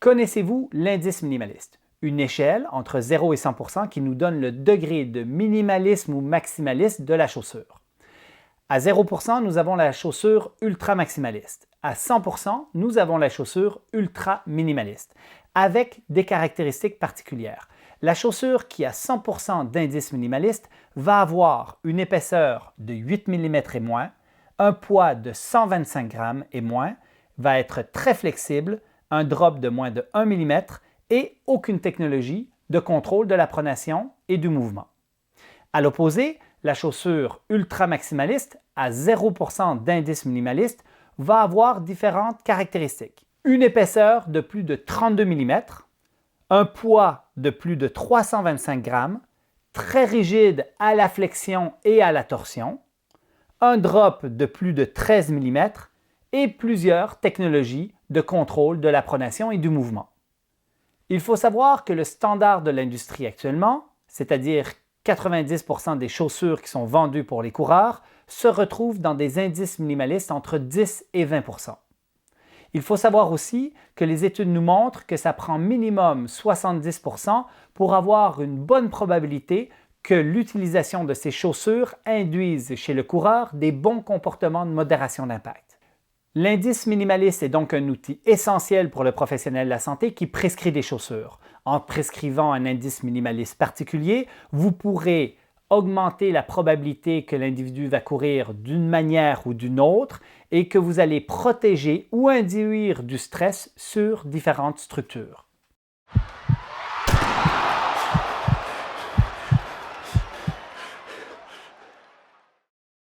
Connaissez-vous l'indice minimaliste? Une échelle entre 0 et 100% qui nous donne le degré de minimalisme ou maximaliste de la chaussure. À 0%, nous avons la chaussure ultra maximaliste. À 100%, nous avons la chaussure ultra minimaliste, avec des caractéristiques particulières. La chaussure qui a 100% d'indice minimaliste va avoir une épaisseur de 8 mm et moins, un poids de 125 grammes et moins, va être très flexible, un drop de moins de 1 mm et aucune technologie de contrôle de la pronation et du mouvement. À l'opposé, la chaussure ultra maximaliste à 0% d'indice minimaliste va avoir différentes caractéristiques. Une épaisseur de plus de 32 mm, un poids de plus de 325 grammes, très rigide à la flexion et à la torsion, un drop de plus de 13 mm et plusieurs technologies de contrôle de la pronation et du mouvement. Il faut savoir que le standard de l'industrie actuellement, c'est-à-dire 90% des chaussures qui sont vendues pour les coureurs, se retrouvent dans des indices minimalistes entre 10 et 20%. Il faut savoir aussi que les études nous montrent que ça prend minimum 70% pour avoir une bonne probabilité que l'utilisation de ces chaussures induise chez le coureur des bons comportements de modération d'impact. L'indice minimaliste est donc un outil essentiel pour le professionnel de la santé qui prescrit des chaussures. En prescrivant un indice minimaliste particulier, vous pourrez augmenter la probabilité que l'individu va courir d'une manière ou d'une autre et que vous allez protéger ou induire du stress sur différentes structures.